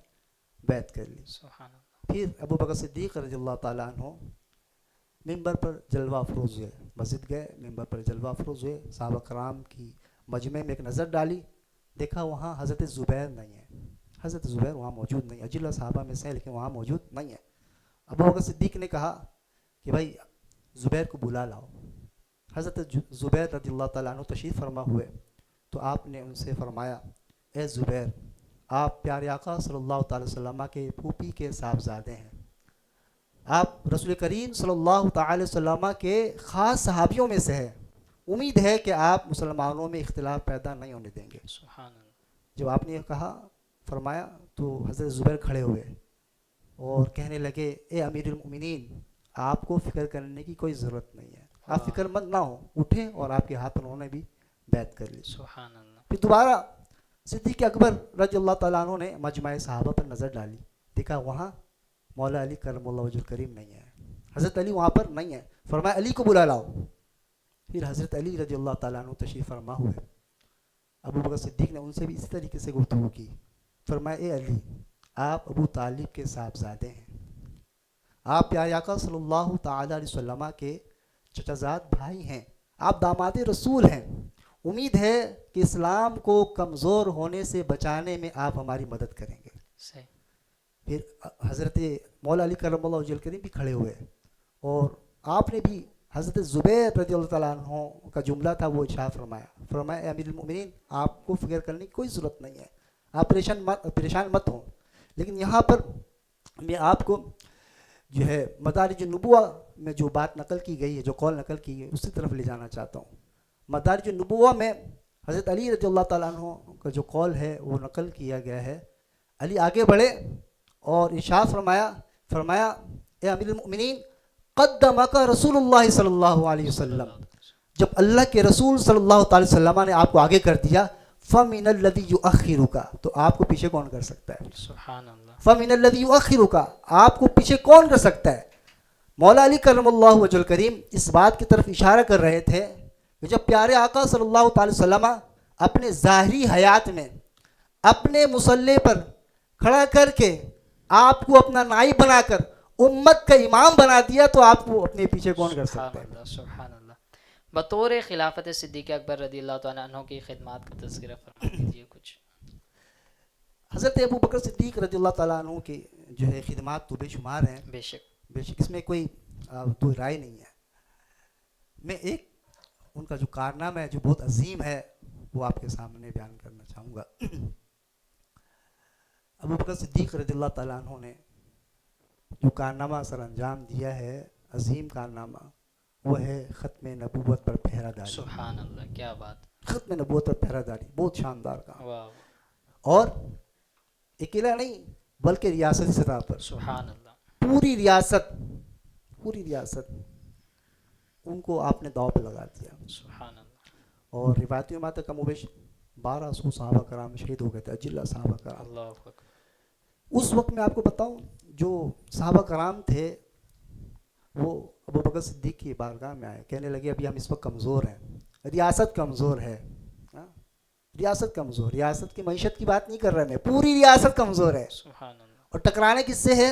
بیعت کر لی. سبحان اللہ. پھر ابو بکر صدیق رضی اللہ تعالیٰ عنہ ممبر پر جلوہ افروز ہوئے، مسجد گئے، ممبر پر جلوہ افروز ہوئے. صحابہ کرام کی مجمع میں ایک نظر ڈالی، دیکھا وہاں حضرت زبیر نہیں ہے. حضرت زبیر وہاں موجود نہیں، اجلہ صحابہ میں سے لیکن وہاں موجود نہیں ہے. ابو بکر صدیق نے کہا کہ بھائی زبیر کو بلا لاؤ. حضرت زبیر رضی اللہ تعالیٰ عنہ تشریف فرما ہوئے تو آپ نے ان سے فرمایا، اے زبیر، آپ پیارے آقا صلی اللہ تعالی وسلم کے پھوپھی کے صاحبزادے ہیں، آپ رسول کریم صلی اللہ تعالی وسلم کے خاص صحابیوں میں سے ہیں، امید ہے کہ آپ مسلمانوں میں اختلاف پیدا نہیں ہونے دیں گے. سبحان اللہ. جب آپ نے یہ کہا فرمایا تو حضرت زبیر کھڑے ہوئے اور کہنے لگے، اے امیر المؤمنین، آپ کو فکر کرنے کی کوئی ضرورت نہیں ہے، آپ فکر مند نہ ہوں. اٹھے اور آپ کے ہاتھ انہوں نے بھی بیعت کر لی. سبحان اللہ. پھر دوبارہ صدیق اکبر رضی اللہ تعالیٰ عنہ نے مجمع صحابہ پر نظر ڈالی، دیکھا وہاں مولا علی کرم اللہ وجہ الکریم نہیں ہے، حضرت علی وہاں پر نہیں ہے. فرمایا علی کو بلا لاؤ. پھر حضرت علی رضی اللہ تعالیٰ عنہ تشریف فرما ہوئے. ابو بکر صدیق نے ان سے بھی اسی طریقے سے گفتگو کی. فرمایا اے علی، آپ ابو طالب کے صاحبزادے ہیں، آپ پیارے آقا صلی اللہ تعالی علیہ وسلم کے چچا زاد بھائی ہیں، آپ داماد رسول ہیں، امید ہے کہ اسلام کو کمزور ہونے سے بچانے میں آپ ہماری مدد کریں گے. صحیح. پھر حضرت مولا علی کرم اللہ وجہ الکریم بھی کھڑے ہوئے اور آپ نے بھی حضرت زبیر رضی اللہ تعالیٰ عنہ کا جملہ تھا وہ ارشاد فرمایا. فرمایا اے امیر المؤمنین، آپ کو فکر کرنے کی کوئی ضرورت نہیں ہے، آپ پریشان مت ہوں. لیکن یہاں پر میں آپ کو جو ہے مدارج النبوہ میں جو بات نقل کی گئی ہے، جو قول نقل کی ہے، اسی طرف لے جانا چاہتا ہوں. مدارج النبوہ میں حضرت علی رضی اللہ تعالیٰ عنہ کا جو قول ہے وہ نقل کیا گیا ہے. علی آگے بڑھے اور ارشاد فرمایا اے امیر المؤمنین، قدمک رسول اللہ صلی اللہ علیہ وسلم، جب اللہ کے رسول صلی اللہ تعالی وسلم نے آپ کو آگے کر دیا، فَمِنَ الَّذِي يُؤَخِّرُكَ، تو آپ کو پیچھے کون کر سکتا ہے؟ سبحان اللہ. فَمِنَ الَّذِي يُؤَخِّرُكَ، آپ کو پیچھے کون کر سکتا ہے؟ مولا علی کرم اللہ وجہ الکریم اس بات کی طرف اشارہ کر رہے تھے کہ جب پیارے آقا صلی اللہ تعالی وسلم اپنے ظاہری حیات میں اپنے مصلی پر کھڑا کر کے آپ کو اپنا نائب بنا کر امت کا امام بنا دیا، تو آپ کو اپنے پیچھے کون کر سکتا ہے؟ سبحان اللہ. بطور خلافت صدیق اکبر رضی اللہ تعالیٰ عنہ کی خدمات کا تذکرہ فرما دیجیے کچھ. حضرت ابو بکر صدیق رضی اللہ تعالیٰ عنہ کی جو ہے خدمات تو بے شمار ہیں، بے شک اس میں کوئی دو رائے نہیں ہے. میں ایک ان کا جو کارنامہ ہے جو بہت عظیم ہے وہ آپ کے سامنے بیان کرنا چاہوں گا. ابو بکر صدیق رضی اللہ تعالیٰ عنہ نے جو کارنامہ سر انجام دیا ہے، عظیم کارنامہ، وہ ہے ختم نبوت پر پہرہ داری. سبحان اللہ، کیا بات. ختم نبوت پر پہرہ داری بہت شاندار کام، واہ. اور اکیلا نہیں بلکہ ریاستی سطح پر سبحان اللہ. پوری ریاست ان کو آپ نے داؤ پہ لگا دیا. سبحان اللہ. اور روایتوں میں کم و بیش 1200 صحابہ کرام شہید ہو گئے تھے، اجلہ صحابہ کرام. اللہ اکبر. اس وقت میں آپ کو بتاؤں جو صحابہ کرام تھے وہ ابو بکر صدیق کی بارگاہ میں آئے، کہنے لگے ابھی ہم اس وقت کمزور ہیں، ریاست کمزور ہے، ریاست کمزور، ریاست کی معیشت کی بات نہیں کر رہے میں، پوری ریاست کمزور ہے. سبحان اللہ. اور ٹکرانے کس سے ہے؟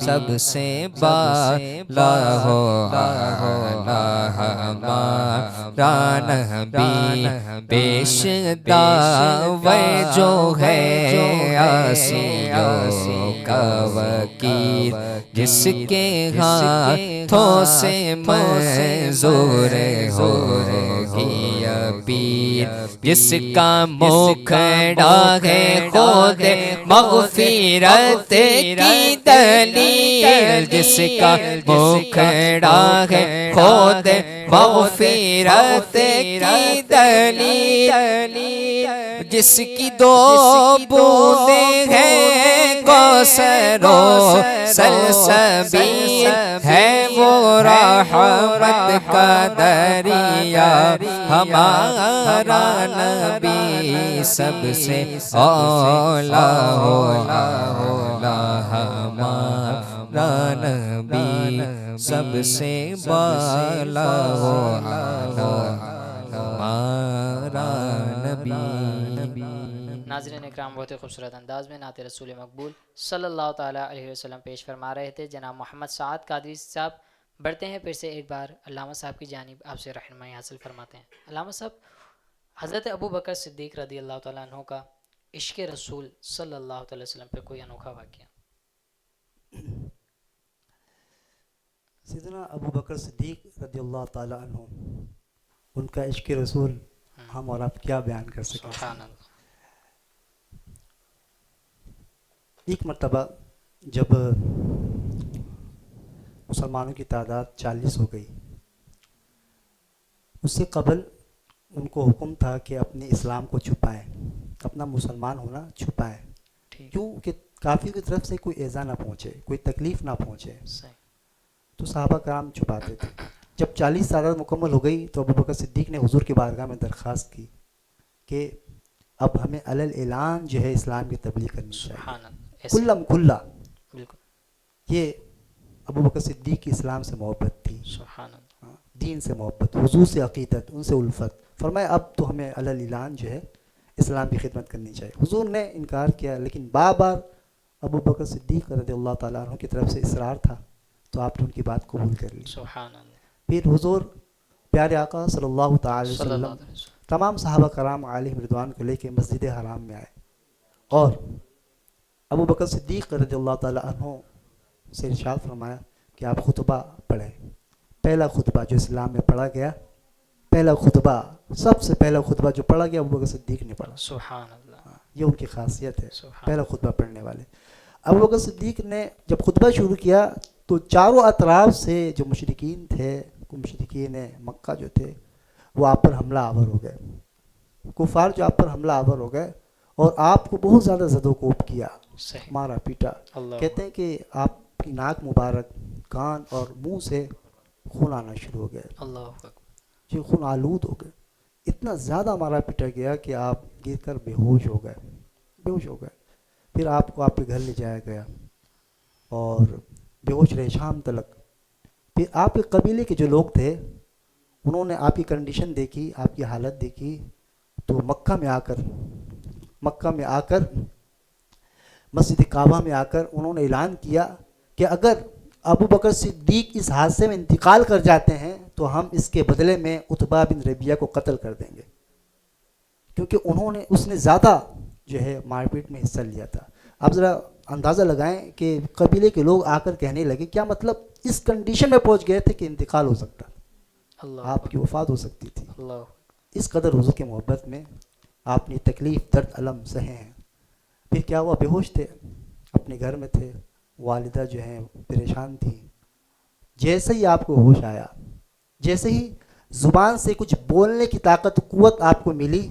سب سے بالا ہو اعلیٰ ہمارا نبی، پیش دعوے جو ہے آسیوں کا وکیل، جس کے ہاتھوں سے منظور ہوگی اپیل، جس کا مکھڑا ہے خود مغفرت کی دلیل، جس کا مکھڑا ہے خود مغفرت کی دلیل، جس کی دو بوندیں ہیں کوثر و سلسبیل، ہے وہ رحمت کا دریا ہمارا نبی، سب سے اولیٰ اولیٰ ہمارا نبی، سب سے بالا ہمارا نبی۔ ناظرین اکرام، بہت ہی خوبصورت انداز میں نعت رسول مقبول صلی اللہ تعالیٰ علیہ وسلم پیش فرما رہے تھے جناب محمد سعد قادری صاحب۔ بڑھتے ہیں پھر سے ایک بار علامہ صاحب کی جانب، آپ سے رہنمائی حاصل فرماتے ہیں۔ علامہ صاحب، حضرت ابو بکر صدیق رضی اللہ تعالیٰ عنہ کا عشق رسول صلی اللہ علیہ وسلم پہ کوئی انوکھا واقعہ؟ سیدنا ابو بکر صدیق رضی اللہ تعالیٰ عنہ، ان کا عشق رسول ہم اور آپ کیا بیان کر سکیں۔ سبحان اللہ۔ ایک مرتبہ جب مسلمانوں کی تعداد 40 ہو گئی، اس سے قبل ان کو حکم تھا کہ اپنے اسلام کو چھپائیں، اپنا مسلمان ہونا چھپائیں، کیوں کہ کافر کی طرف سے کوئی ایذا نہ پہنچے، کوئی تکلیف نہ پہنچے، تو صحابہ کرام چھپاتے تھے۔ جب 40 تعداد مکمل ہو گئی تو ابو بکر صدیق نے حضور کی بارگاہ میں درخواست کی کہ اب ہمیں علی الاعلان جو ہے اسلام کی تبلیغ کرنی چاہیے، کلم کھلا۔ یہ ابو بکر صدیق کی اسلام سے محبت تھی، دین سے محبت، حضور سے عقیدت، ان سے الفت۔ فرمایا اب تو ہمیں علی الاعلان جو ہے اسلام کی خدمت کرنی چاہیے۔ حضور نے انکار کیا، لیکن بار بار ابو بکر صدیق رضی اللہ تعالیٰ عنہ کی طرف سے اصرار تھا تو آپ نے ان کی بات قبول کر لی۔ سبحان اللہ۔ پھر حضور پیارے آقا صلی اللہ تعالی وسلم تمام صحابہ کرام علیہم رضوان کو لے کے مسجد حرام میں آئے اور ابو بکر صدیق رضی اللہ تعالیٰ عنہ سے ارشاد فرمایا کہ آپ خطبہ پڑھیں۔ پہلا خطبہ جو اسلام میں پڑھا گیا، پہلا خطبہ، سب سے پہلا خطبہ جو پڑھا گیا ابو بکر صدیق نے پڑھا۔ سبحان اللہ۔ یہ ان کی خاصیت ہے، پہلا خطبہ پڑھنے والے۔ ابو بکر صدیق نے جب خطبہ شروع کیا تو چاروں اطراف سے جو مشرکین تھے، مشرکین مکہ جو تھے، وہ آپ پر حملہ آور ہو گئے، کفار جو آپ پر حملہ آور ہو گئے اور آپ کو بہت زیادہ زد و کوب کیا، مارا پیٹا۔ کہتے ہیں کہ آپ کی ناک مبارک، کان اور منہ سے خون آنا شروع ہو گئے، جو خون آلود ہو گئے۔ اتنا زیادہ مارا پیٹا گیا کہ آپ گر کر بے ہوش ہو گئے۔ پھر آپ کو آپ کے گھر لے جایا گیا اور بے ہوش رہے شام تلک۔ پھر آپ کے قبیلے کے جو لوگ تھے انہوں نے آپ کی کنڈیشن دیکھی، آپ کی حالت دیکھی، تو مکہ میں آ کر مسجد کعبہ میں آ کر انہوں نے اعلان کیا کہ اگر ابو بکر صدیق اس حادثے میں انتقال کر جاتے ہیں تو ہم اس کے بدلے میں عتبہ بن ربیعہ کو قتل کر دیں گے، کیونکہ اس نے زیادہ جو ہے مار پیٹ میں حصہ لیا تھا۔ آپ ذرا اندازہ لگائیں کہ قبیلے کے لوگ آ کر کہنے لگے، کیا مطلب اس کنڈیشن میں پہنچ گئے تھے کہ انتقال ہو سکتا، آپ کی وفات ہو سکتی تھی۔ اس قدر حضور کی محبت میں آپ نے تکلیف، درد، علم سہے ہیں۔ پھر کیا ہوا، بے ہوش تھے، اپنے گھر میں تھے، والدہ جو ہیں پریشان تھیں۔ جیسے ہی آپ کو ہوش آیا، جیسے ہی زبان سے کچھ بولنے کی طاقت، قوت آپ کو ملی،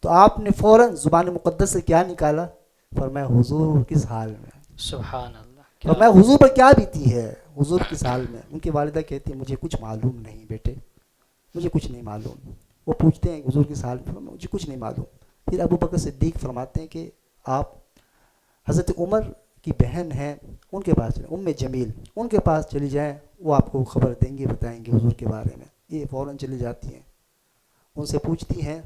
تو آپ نے فوراً زبان مقدس سے کیا نکالا؟ فرمایا حضور کس حال میں؟ سبحان اللہ۔ فرمایا حضور پر کیا بیتی ہے، حضور کس حال میں؟ ان کی والدہ کہتی ہے مجھے کچھ معلوم نہیں بیٹے، مجھے کچھ نہیں معلوم۔ وہ پوچھتے ہیں حضور کس حال میں؟ مجھے کچھ نہیں معلوم۔ پھر ابو بکر صدیق فرماتے ہیں کہ آپ حضرت عمر کی بہن ہیں، ان کے پاس چلیں، ام جمیل، ان کے پاس چلی جائیں، وہ آپ کو خبر دیں گے، بتائیں گے حضور کے بارے میں۔ یہ فوراً چلی جاتی ہیں، ان سے پوچھتی ہیں،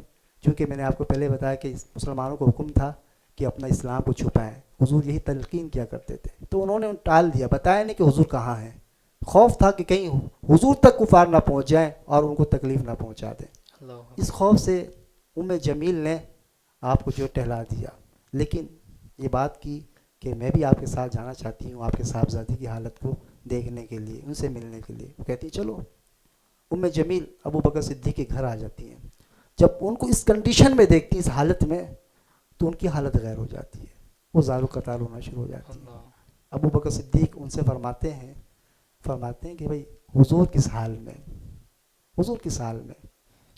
چونکہ میں نے آپ کو پہلے بتایا کہ مسلمانوں کو حکم تھا کہ اپنا اسلام کو چھپائیں. حضور یہی تلقین کیا کرتے تھے. تو انہوں نے ٹال دیا, بتایا نہیں کہ حضور کہاں ہیں. خوف تھا کہ کہیں حضور تک کفار نہ پہنچ جائیں اور ان کو تکلیف نہ پہنچا دیں. اس خوف سے جمیل نے آپ کو جو ٹہلا دیا, لیکن یہ بات کی کہ میں بھی آپ کے ساتھ جانا چاہتی ہوں آپ کے صاحبزادی کی حالت کو دیکھنے کے لیے, ان سے ملنے کے لیے. وہ کہتی چلو. جمیل ابو بکر صدیق کے گھر آ جاتی ہیں. جب ان کو اس کنڈیشن میں دیکھتی ہیں, اس حالت میں, تو ان کی حالت غیر ہو جاتی ہے. وہ زار و قطار ہونا شروع ہو جاتی ہے. ابو بکر صدیق ان سے فرماتے ہیں کہ بھائی حضور کس حال میں, حضور کس حال میں.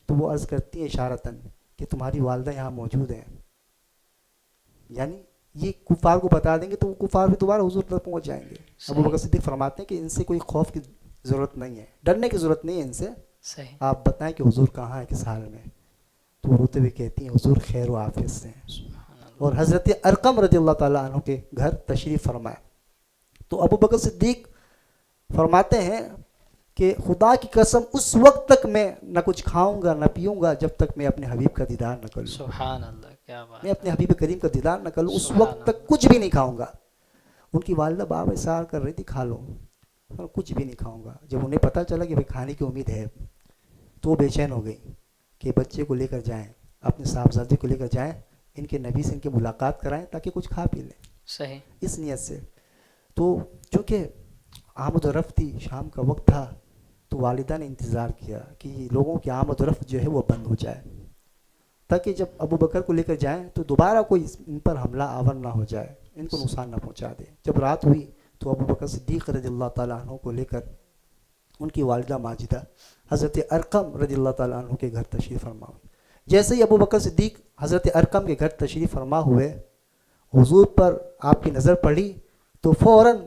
تو وہ عرض کرتی ہیں اشارتاً کہ تمہاری والدہ یہاں موجود ہیں. یعنی یہ کفار کو بتا دیں گے تو وہ کفار بھی دوبارہ حضور تک پہنچ جائیں گے. ابو بکر صدیق فرماتے ہیں کہ ان سے کوئی خوف کی ضرورت نہیں ہے, ڈرنے کی ضرورت نہیں ہے ان سے. آپ بتائیں کہ حضور کہاں ہے, کس حال میں. تو وہ روتے ہوئے کہتی ہیں حضور خیر و عافیت سے ہیں. اور حضرت ارقم رضی اللہ تعالیٰ عنہ کے گھر تشریف فرمائے. تو ابو بکر صدیق فرماتے ہیں کہ خدا کی قسم اس وقت تک میں نہ کچھ کھاؤں گا نہ پیوں گا جب تک میں اپنے حبیب کا دیدار نہ کروں. سبحان اللہ, کیا بات. میں اپنے حبیب کریم کا دیدار نہ کروں, اس وقت تک کچھ بھی نہیں کھاؤں گا. ان کی والدہ بار بار اصرار کر رہی تھی کھا لو, کچھ بھی نہیں کھاؤں گا. جب انہیں پتہ چلا کہ بھائی کھانے کی امید ہے تو وہ بے چین ہو گئی کہ بچے کو لے کر جائیں, اپنے صاحبزادے کو لے کر جائیں, ان کے نبی سے ان کی ملاقات کرائیں تاکہ کچھ کھا پی لیں. صحیح. اس نیت سے. تو چونکہ آمد و رفت تھی, شام کا وقت تھا, تو والدہ نے انتظار کیا کہ لوگوں کی آمد و رفت جو ہے وہ بند ہو جائے, تاکہ جب ابو بکر کو لے کر جائیں تو دوبارہ کوئی ان پر حملہ آور نہ ہو جائے, ان کو نقصان نہ پہنچا دے. جب رات ہوئی تو ابو بکر صدیق رضی اللہ تعالیٰ عنہ کو لے کر ان کی والدہ ماجدہ حضرت ارقم رضی اللہ تعالیٰ عنہ کے گھر تشریف فرما ہوئے. جیسے ہی ابو بکر صدیق حضرت ارقم کے گھر تشریف فرما ہوئے, حضور پر آپ کی نظر پڑی تو فوراً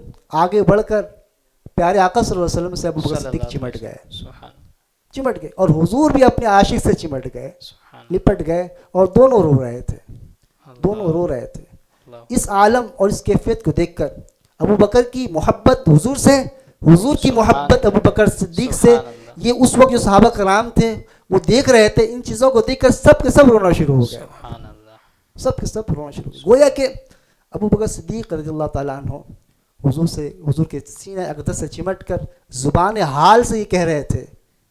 آگے بڑھ کر پیارے آقا صلی اللہ علیہ وسلم سے ابو بکر صدیق چمٹ گئے, اور حضور بھی اپنے عاشق سے چمٹ گئے, لپٹ گئے, اور دونوں رو رہے تھے. اس عالم اور اس کیفیت کو دیکھ کر ابو بکر کی محبت حضور سے, حضور کی محبت ابو بکر صدیق سے, یہ اس وقت جو صحابہ کرام تھے وہ دیکھ رہے تھے. ان چیزوں کو دیکھ کر سب کے سب رونا شروع ہو گئے, سب کے سب رونا شروع ہو گئے. گویا کہ ابو بکر صدیق رضی اللہ تعالیٰ عنہ حضور کے سینہ اقدس سے چمٹ کر زبان حال سے یہ کہہ رہے تھے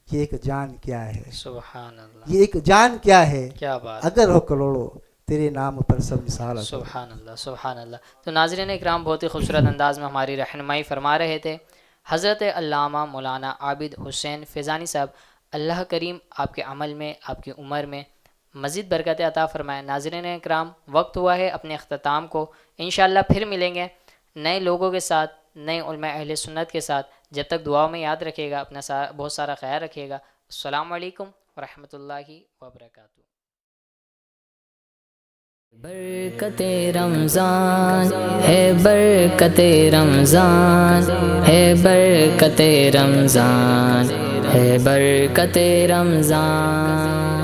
یہ ایک جان کیا ہے, سبحان اللہ, یہ ایک جان کیا ہے, کیا بات. اگر ہو کروڑوں تیرے نام پر سب مثال. سبحان اللہ, سبحان اللہ. تو ناظرین اکرام, بہت ہی خوبصورت انداز میں ہماری رہنمائی فرما رہے تھے حضرت علامہ مولانا عابد حسین فیضانی صاحب. اللہ کریم آپ کے عمل میں, آپ کی عمر میں مزید برکت عطا فرمائے. ناظرین اکرام, وقت ہوا ہے اپنے اختتام کو. انشاءاللہ پھر ملیں گے نئے لوگوں کے ساتھ, نئے علماء اہل سنت کے ساتھ. جب تک دعاؤں میں یاد رکھے گا, اپنا بہت سارا خیال رکھیے گا. السلام علیکم ورحمۃ اللہ وبرکاتہ. برکت رمضان ہے, برکت رمضان ہے, برکت رمضان ہے, برکت رمضان.